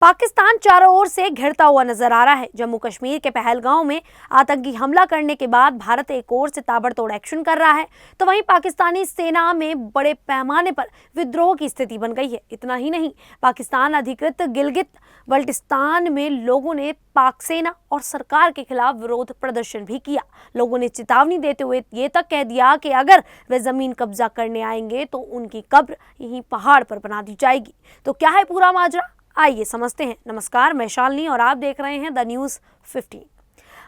पाकिस्तान चारों ओर से घिरता हुआ नजर आ रहा है। जम्मू कश्मीर के पहलगांव में आतंकी हमला करने के बाद भारत एक ओर से ताबड़तोड़ एक्शन कर रहा है, तो वहीं पाकिस्तानी सेना में बड़े पैमाने पर विद्रोह की स्थिति बन गई है। इतना ही नहीं, पाकिस्तान अधिकृत गिलगित बल्टिस्तान में लोगों ने पाक सेना और सरकार के खिलाफ विरोध प्रदर्शन भी किया। लोगों ने चेतावनी देते हुए ये तक कह दिया कि अगर वे जमीन कब्जा करने आएंगे तो उनकी कब्र यहीं पहाड़ पर बना दी जाएगी। तो क्या है पूरा माजरा, आइए समझते हैं। नमस्कार, मैं शालिनी और आप देख रहे हैं द न्यूज़ 15।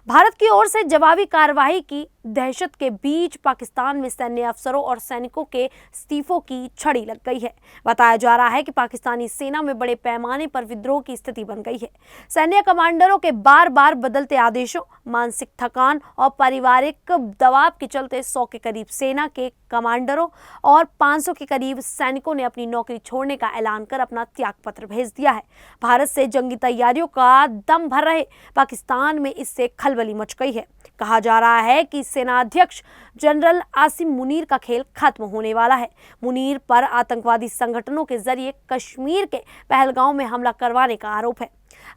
भारत की ओर से जवाबी कार्रवाई की दहशत के बीच पाकिस्तान में सैन्य अफसरों और सैनिकों के इस्तीफों की छड़ी लग गई है। बताया जा रहा है कि पाकिस्तानी सेना में बड़े पैमाने पर विद्रोह की स्थिति बन गई है। सैन्य कमांडरों के बार बार बदलते आदेशों, मानसिक थकान और पारिवारिक दबाव के चलते 100 के करीब सेना के कमांडरों और 500 के करीब सैनिकों ने अपनी नौकरी छोड़ने का ऐलान कर अपना त्यागपत्र भेज दिया है। भारत से जंगी तैयारियों का दम भर रहे पाकिस्तान में इससे खलबली मच गई है। कहा जा रहा है कि सेनाध्यक्ष जनरल आसिम मुनीर का खेल खत्म होने वाला है। मुनीर पर आतंकवादी संगठनों के जरिए कश्मीर के पहलगांव में हमला करवाने का आरोप है।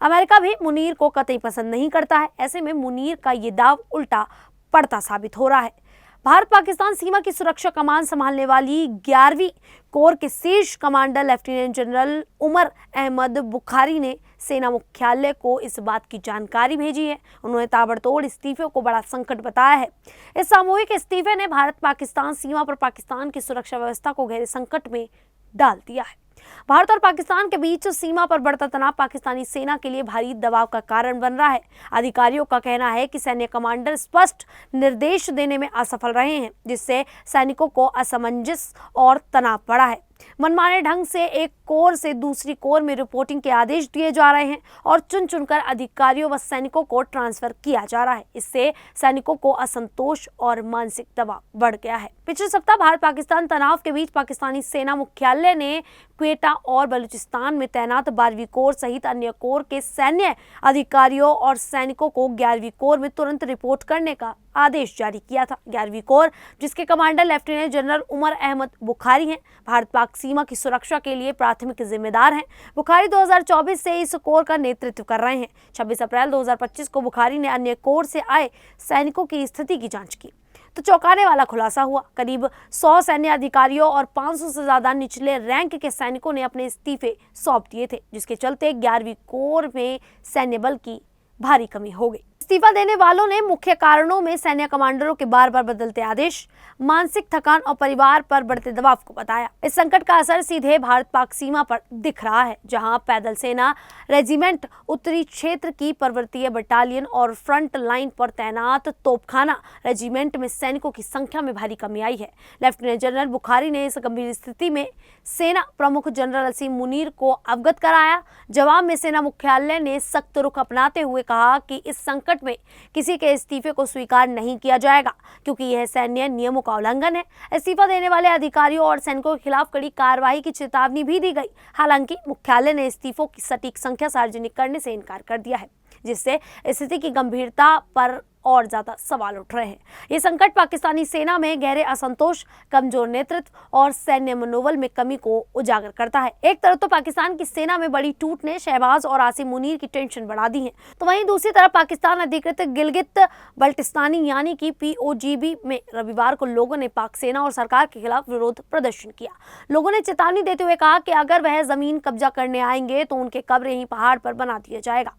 अमेरिका भी मुनीर को कतई पसंद नहीं करता है। ऐसे में मुनीर का ये दाव उल्टा पड़ता साबित हो रहा है। भारत पाकिस्तान सीमा की सुरक्षा कमान संभालने वाली 11वीं कोर के शीर्ष commander lieutenant general Umar Ahmad Bukhari ने सेना मुख्यालय को इस बात की जानकारी भेजी है। उन्होंने ताबड़तोड़ इस्तीफे को बड़ा संकट बताया है। इस सामूहिक इस्तीफे ने भारत पाकिस्तान सीमा पर पाकिस्तान की सुरक्षा व्यवस्था को गहरे संकट में डाल दिया है। भारत और पाकिस्तान के बीच सीमा पर बढ़ता तनाव पाकिस्तानी सेना के लिए भारी दबाव का कारण बन रहा है। अधिकारियों का कहना है कि सैन्य कमांडर स्पष्ट निर्देश देने में असफल रहे हैं, जिससे सैनिकों को असमंजस और तनाव बढ़ा है। मनमाने ढंग से एक कोर से दूसरी कोर में रिपोर्टिंग के आदेश दिए जा रहे हैं और चुन चुनकर अधिकारियों व सैनिकों को ट्रांसफर किया जा रहा है। इससे सैनिकों को असंतोष और मानसिक दबाव बढ़ गया है। पिछले सप्ताह भारत पाकिस्तान तनाव के बीच पाकिस्तानी सेना मुख्यालय ने क्वेटा और बलूचिस्तान में तैनात 12वीं कोर सहित अन्य कोर के सैन्य अधिकारियों और सैनिकों को 11वीं कोर में तुरंत रिपोर्ट करने का आदेश जारी किया था। 11वीं कोर, जिसके commander lieutenant general Umar Ahmad Bukhari हैं, भारत पाक सीमा की सुरक्षा के लिए प्राथमिक जिम्मेदार हैं। बुखारी 2024 से इस कोर का नेतृत्व कर रहे हैं। 26 अप्रैल 2025 को बुखारी ने अन्य कोर से आए सैनिकों की स्थिति की जांच की तो चौंकाने वाला खुलासा हुआ। करीब 100 सैन्य अधिकारियों और 500 से ज्यादा निचले रैंक के सैनिकों ने अपने इस्तीफे सौंप दिए थे, जिसके चलते 11वीं कोर में सैन्य बल की भारी कमी हो गई। इस्तीफा देने वालों ने मुख्य कारणों में सैन्य कमांडरों के बार बार बदलते आदेश, मानसिक थकान और परिवार पर बढ़ते दबाव को बताया। इस संकट का असर सीधे भारत पाक सीमा पर दिख रहा है, जहां पैदल सेना रेजिमेंट, उत्तरी क्षेत्र की पर्वतीय बटालियन और फ्रंट लाइन पर तैनात तोपखाना रेजिमेंट में सैनिकों की संख्या में भारी कमी आई है। लेफ्टिनेंट जनरल बुखारी ने इस गंभीर स्थिति में सेना प्रमुख जनरल आसिम मुनीर को अवगत कराया। जवाब में सेना मुख्यालय ने सख्त रुख अपनाते हुए कहा कि इस संकट में किसी के इस्तीफे को स्वीकार नहीं किया जाएगा, क्योंकि यह सैन्य नियमों का उल्लंघन है। इस्तीफा देने वाले अधिकारियों और सैनिकों के खिलाफ कड़ी कार्रवाई की चेतावनी भी दी गई। हालांकि मुख्यालय ने इस्तीफों की सटीक संख्या सार्वजनिक करने से इनकार कर दिया है, जिससे स्थिति की गंभीरता पर और ज्यादा सवाल उठ रहे हैं। ये संकट पाकिस्तानी सेना में गहरे असंतोष, कमजोर नेतृत्व और सैन्य मनोबल में कमी को उजागर करता है। एक तरफ तो पाकिस्तान की सेना में बड़ी टूट ने शहबाज और आसिम मुनीर की टेंशन बढ़ा दी है, तो वहीं दूसरी तरफ पाकिस्तान अधिकृत गिलगित बल्टिस्तानी यानी कि POGB में रविवार को लोगों ने पाक सेना और सरकार के खिलाफ विरोध प्रदर्शन किया। लोगों ने चेतावनी देते हुए कहा कि अगर वह जमीन कब्जा करने आएंगे तो उनके कब्र यहीं पहाड़ पर बना दिया जाएगा।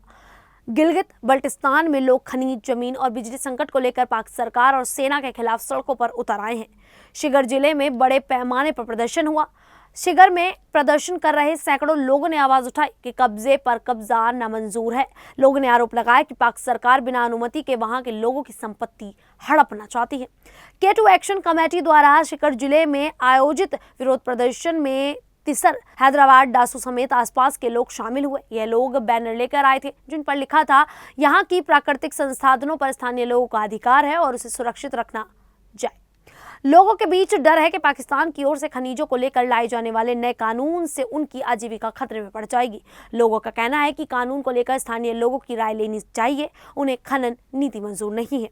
गिलगित बल्टिस्तान में लोग खनिज, जमीन और बिजली संकट को लेकर पाक सरकार और सेना के खिलाफ सड़कों पर उतर आए हैं। शिगर जिले में बड़े पैमाने पर प्रदर्शन हुआ। शिगर में प्रदर्शन कर रहे सैकड़ों लोगों ने आवाज उठाई कि कब्जे पर कब्जा नामंजूर है। लोगों ने आरोप लगाया कि पाक सरकार बिना अनुमति के वहां के लोगों की संपत्ति हड़पना चाहती है। K2 एक्शन कमेटी द्वारा शिगर जिले में आयोजित विरोध प्रदर्शन में तिसर, हैदराबाद, डासू समेत आसपास के लोग शामिल हुए। यह लोग बैनर लेकर आए थे जिन पर लिखा था, यहाँ की प्राकृतिक संसाधनों पर स्थानीय लोगों का अधिकार है और उसे सुरक्षित रखना जाए। लोगों के बीच डर है कि पाकिस्तान की ओर से खनिजों को लेकर लाए जाने वाले नए कानून से उनकी आजीविका खतरे में पड़ जाएगी। लोगों का कहना है कि कानून को लेकर स्थानीय लोगों की राय लेनी चाहिए, उन्हें खनन नीति मंजूर नहीं है।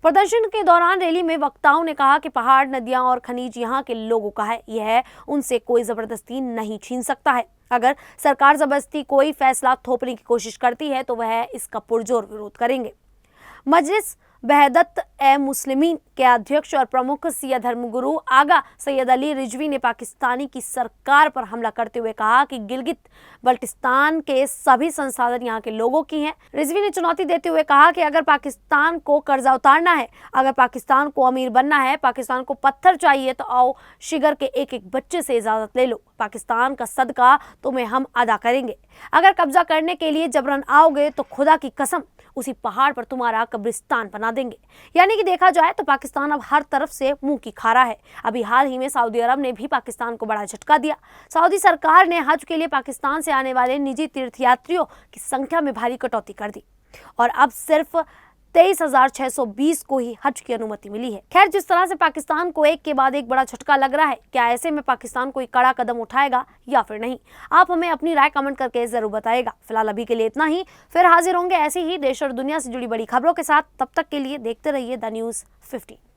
प्रदर्शन के दौरान रैली में वक्ताओं ने कहा कि पहाड़, नदियां और खनिज यहाँ के लोगों का है, यह उनसे कोई जबरदस्ती नहीं छीन सकता है। अगर सरकार जबरदस्ती कोई फैसला थोपने की कोशिश करती है तो वह इसका पुरजोर विरोध करेंगे। मजलिस वहदत ए मुस्लिमीन के अध्यक्ष और प्रमुख सिया धर्मगुरु आगा सैयद अली रिजवी ने पाकिस्तानी की सरकार पर हमला करते हुए कहा कि गिलगित बल्टिस्तान के सभी संसाधन यहाँ के लोगों की हैं। रिजवी ने चुनौती देते हुए कहा कि अगर पाकिस्तान को कर्जा उतारना है, अगर पाकिस्तान को अमीर बनना है, पाकिस्तान को पत्थर चाहिए तो आओ शिगर के एक एक बच्चे से इजाजत ले लो, पाकिस्तान का सदका तुम्हें हम अदा करेंगे। अगर कब्जा करने के लिए जबरन आओगे तो खुदा की कसम उसी पहाड़ पर तुम्हारा कब्रिस्तान बना देंगे। यानी कि देखा जाए तो पाकिस्तान अब हर तरफ से मुंह की खारा है। अभी हाल ही में सऊदी अरब ने भी पाकिस्तान को बड़ा झटका दिया। सऊदी सरकार ने हज के लिए पाकिस्तान से आने वाले निजी तीर्थयात्रियों की संख्या में भारी कटौती कर दी और अब सिर्फ 23,620 को ही हज की अनुमति मिली है। खैर, जिस तरह से पाकिस्तान को एक के बाद एक बड़ा झटका लग रहा है, क्या ऐसे में पाकिस्तान कोई कड़ा कदम उठाएगा या फिर नहीं? आप हमें अपनी राय कमेंट करके जरूर बताइएगा। फिलहाल अभी के लिए इतना ही, फिर हाजिर होंगे ऐसे ही देश और दुनिया से जुड़ी बड़ी खबरों के साथ। तब तक के लिए देखते रहिए द न्यूज़ 15।